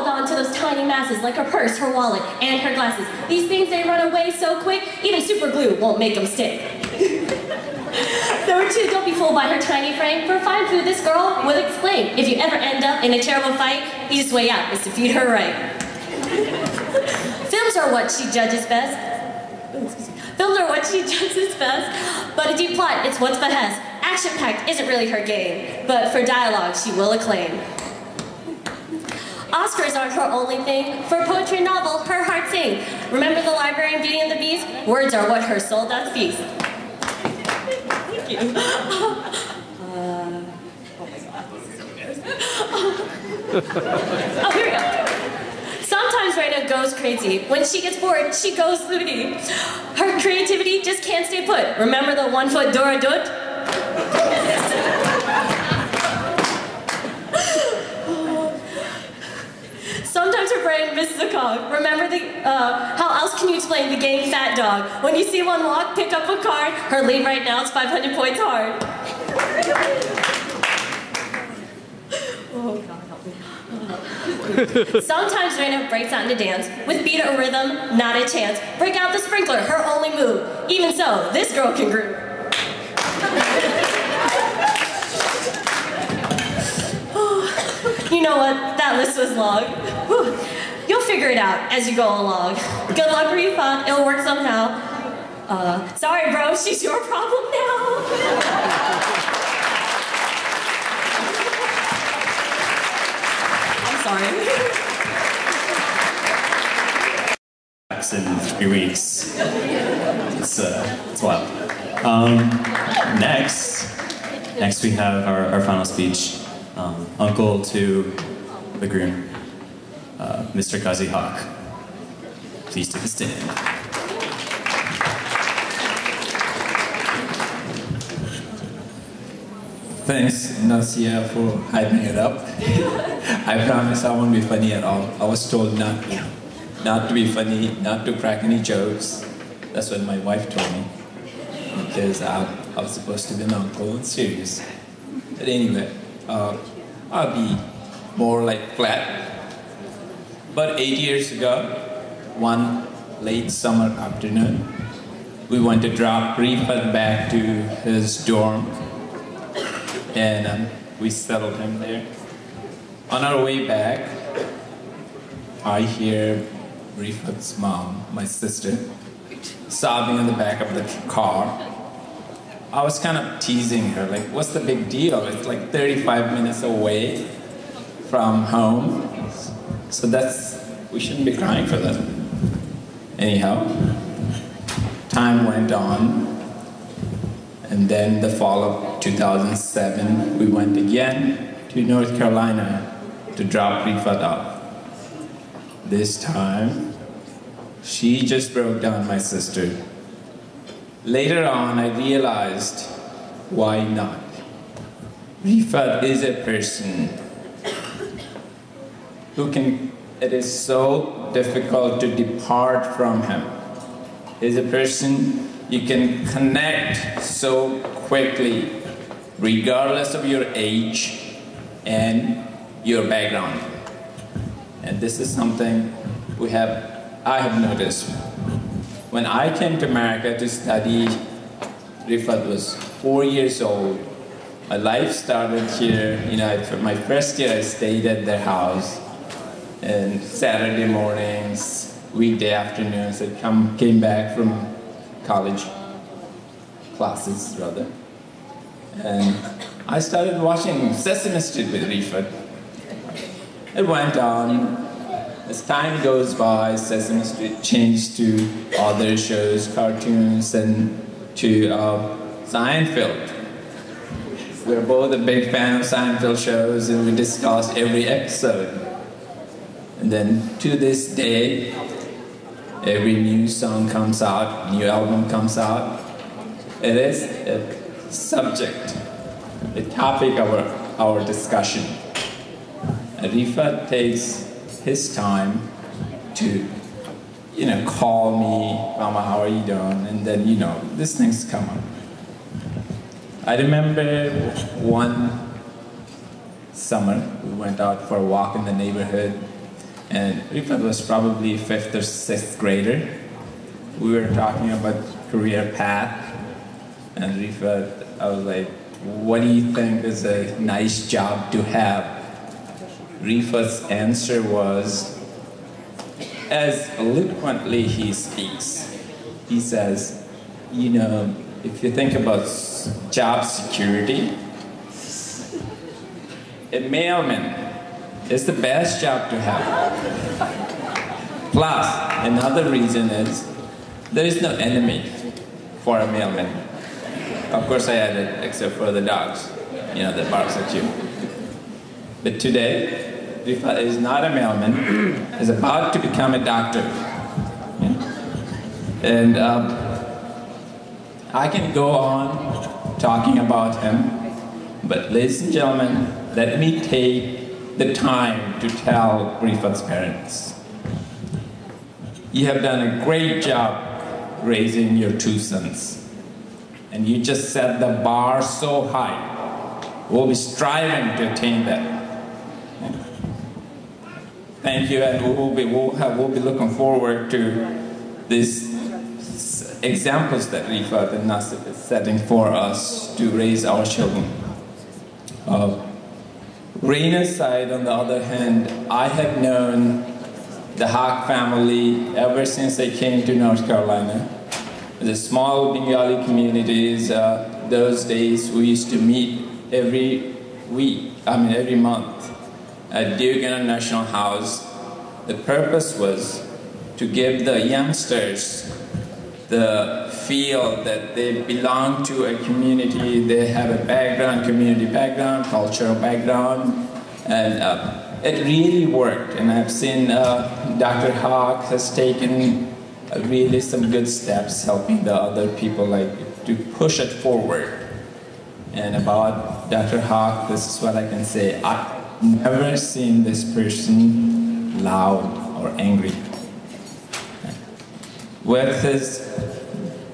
hold on to those tiny masses like her purse, her wallet, and her glasses. These things, they run away so quick, even super glue won't make them stick. Number 2, don't be fooled by her tiny frame. For fine food, this girl will explain. If you ever end up in a terrible fight, the easiest way out is to feed her right. Films are what she judges best. Films are what she judges best, but a deep plot, it's what's behest. Action-packed isn't really her game, but for dialogue, she will acclaim. Oscars aren't her only thing. For poetry and novel, her heart sings. Remember the library in Beauty and the Beast? Words are what her soul does feast. Thank you. Oh my God, this is so embarrassing. Oh, here we go. Sometimes Raina goes crazy. When she gets bored, she goes loony. Her creativity just can't stay put. Remember the 1-foot Dora Dut? Sometimes her brain misses a cog. Remember how else can you explain the game Fat Dog? When you see one walk, pick up a card, her lead right now is 500 points hard. Oh God, help me. Sometimes Raina breaks out into dance. With beat or rhythm, not a chance. Break out the sprinkler, her only move. Even so, this girl can groove. You know what? That list was long. Whew. You'll figure it out as you go along. Good luck, Rifat. It'll work somehow. Sorry, bro. She's your problem now. I'm sorry. In 3 weeks. It's wild. Next we have our final speech. Uncle to the groom, Mr. Kazi Hawk. Please take a stand. Thanks, Nasia, for hyping it up. I promise I won't be funny at all. I was told not to be funny, not to crack any jokes. That's what my wife told me. Because I was supposed to be an uncle and serious. But anyway, I'll be more like flat. But 8 years ago, one late summer afternoon, we went to drop Rifat back to his dorm, and we settled him there. On our way back, I hear Rifat's mom, my sister, sobbing in the back of the car. I was kind of teasing her, like, what's the big deal? It's like 35 minutes away from home. So we shouldn't be crying for that. Anyhow, time went on. And then the fall of 2007, we went again to North Carolina to drop Rifat off. This time, she just broke down, my sister. Later on, I realized, why not? Rifat is a person who it is so difficult to depart from him. He's a person you can connect so quickly, regardless of your age and your background. And this is something I have noticed. When I came to America to study, Rifat was 4 years old. My life started here. My first year I stayed at their house. And Saturday mornings, weekday afternoons, I came back from college classes, rather. And I started watching Sesame Street with Rifat. It went on. As time goes by, Sesame Street changed to other shows, cartoons, and to Seinfeld. We're both a big fan of Seinfeld shows, and we discussed every episode. And then to this day, every new song comes out, new album comes out. It is a subject, a topic of our discussion. Rifat takes his time to, call me, Mama, how are you doing? And then, these things come up. I remember one summer, we went out for a walk in the neighborhood, and Rifat was probably 5th or 6th grader. We were talking about career path, and Rifat, I was like, what do you think is a nice job to have? Rifat's answer was, as eloquently he speaks, he says, you know, if you think about job security, a mailman is the best job to have. Plus, another reason is, there is no enemy for a mailman. Of course I added, except for the dogs, you know, that barks at you. But today, Rifat is not a mailman, is about to become a doctor. And I can go on talking about him, but ladies and gentlemen, let me take the time to tell Rifat's parents. You have done a great job raising your 2 sons. And you just set the bar so high. We'll be striving to attain that. Thank you, and we'll be looking forward to these examples that Rifat and Nasib is setting for us to raise our children. Raina's side, on the other hand, I have known the Haq family ever since I came to North Carolina. The small Bengali communities, those days we used to meet every month at Dugan National House. The purpose was to give the youngsters the feel that they belong to a community, they have a background, community background, cultural background, and it really worked. And I've seen Dr. Haq has taken really some good steps helping the other people to push it forward. And about Dr. Haq, this is what I can say. I've never seen this person loud or angry. With his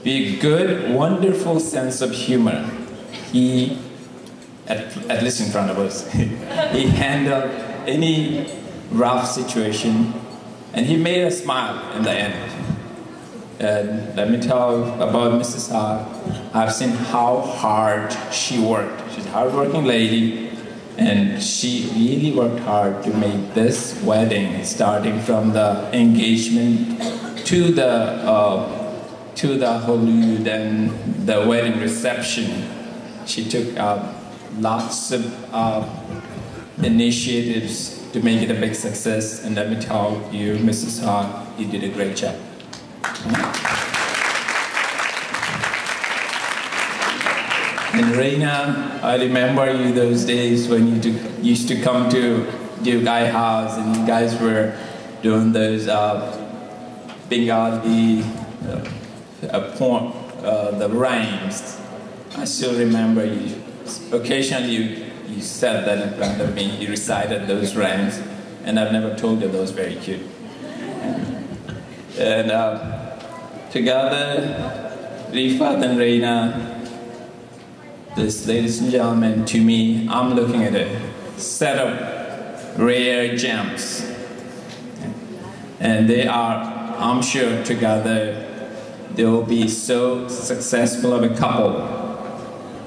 big, good, wonderful sense of humor, he, at least in front of us, he handled any rough situation, and he made us smile in the end. And let me tell about Mrs. Haq. I've seen how hard she worked. She's a hardworking lady, and she really worked hard to make this wedding, starting from the engagement to the Hollywood and the wedding reception. She took lots of initiatives to make it a big success, and let me tell you, Mrs. Haq, you did a great job. And Raina, I remember you those days when you used to come to Duke Eye House and you guys were doing those Bengali the rhymes. I still remember you. Occasionally you said that in front of me. You recited those rhymes, and I've never told you those very cute. And together, Rifat and Raina, this, ladies and gentlemen, to me, I'm looking at a set of rare gems. And they are, I'm sure, together, they will be so successful of a couple.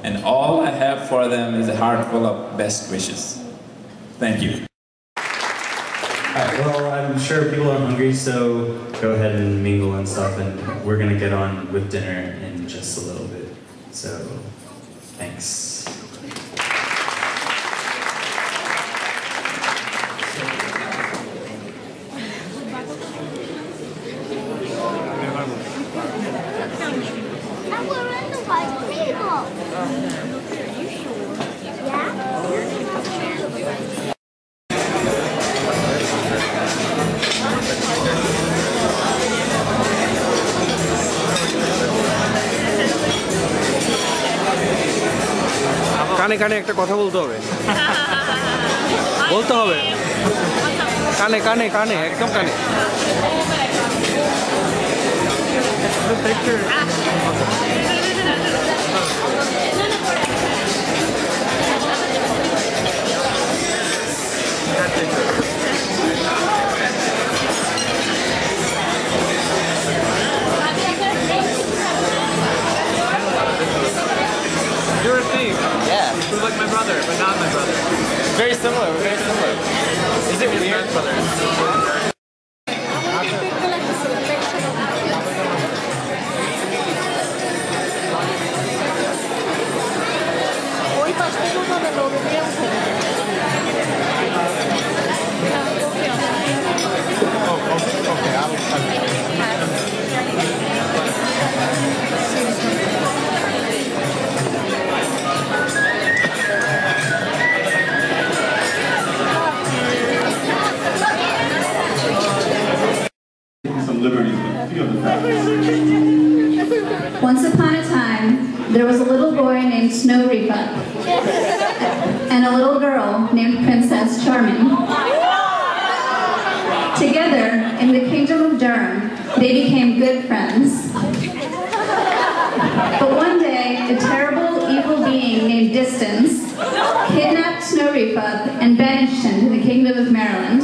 And all I have for them is a heart full of best wishes. Thank you. Alright, well, I'm sure people are hungry, so go ahead and mingle and stuff, and we're gonna get on with dinner in just a little bit. So, thanks. কানে কানে একটা কথা বলতে হবে বলতে হবে কানে কানে কানে একদম কানে Once upon a time, there was a little boy named Snow Rifat and a little girl named Princess Charming. Together, in the kingdom of Durham, they became good friends. But one day, a terrible, evil being named Distance kidnapped Snow Rifat and banished him to the kingdom of Maryland.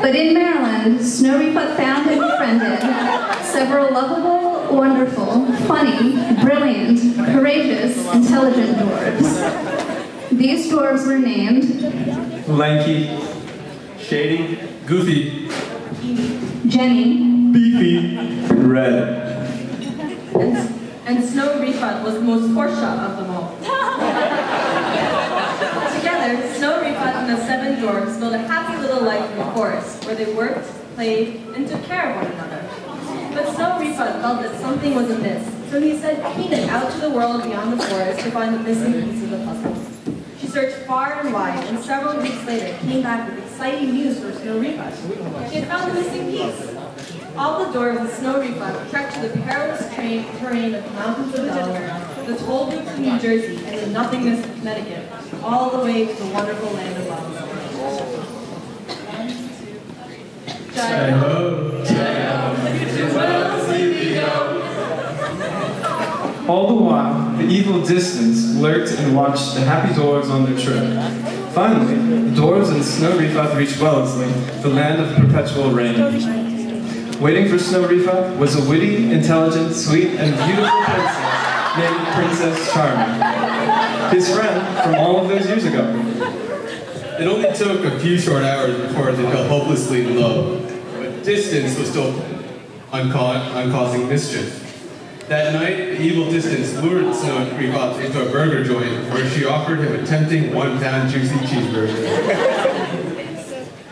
But in Maryland, Snow Rifat found and befriended several lovable, wonderful, funny, brilliant, courageous, intelligent dwarves. These dwarves were named Lanky, Shady, Goofy, Jenny, Beefy, and Red. And Snow Rifat was the most horseshot of them all. Together, Snow Rifat and the 7 dwarves built a happy little life in the forest, where they worked, played, and took care of one another. But Snow Rifat felt that something was amiss, so he sent Peanut out to the world beyond the forest to find the missing piece of the puzzle. She searched far and wide, and several weeks later came back with exciting news for Snow Rifat. She had found the missing piece. All the dwarves and Snow Rifat trekked to the perilous terrain of the mountains of Delaware, the toll booths of New Jersey, and the nothingness of Connecticut, all the way to the wonderful land of Oz. All the while, the evil Distance lurked and watched the happy dwarves on their trip. Finally, the dwarves and Snow Rifat reached Wellesley, the land of perpetual rain. Waiting for Snow Rifat was a witty, intelligent, sweet, and beautiful princess named Princess Charming, his friend from all of those years ago. It only took a few short hours before they fell hopelessly in love, but Distance was still causing mischief. That night, the evil Distance lured Snow Rifat into a burger joint where she offered him a tempting 1-pound juicy cheeseburger.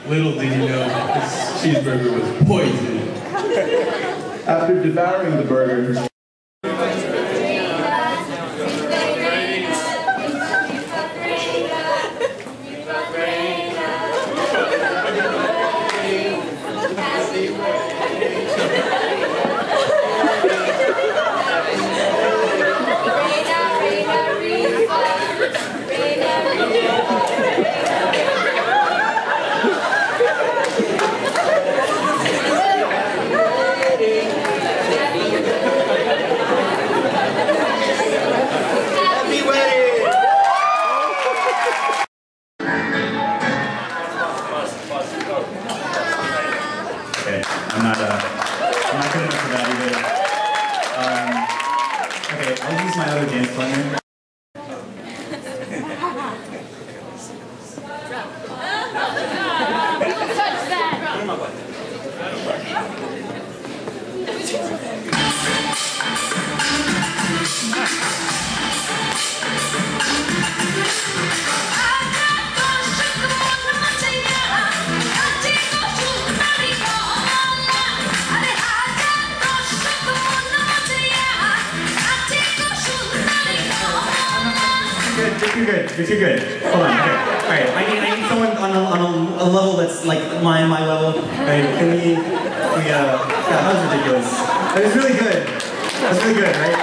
Little did he know this cheeseburger was poison. After devouring the burger, Okay, I'm not good enough for that either. Okay, I'll use my other dance partner. You're too good. Hold on. Okay. All right. I need someone on a level that's like my level. Right? Can we? Yeah, that was ridiculous. It was really good. That was really good, right?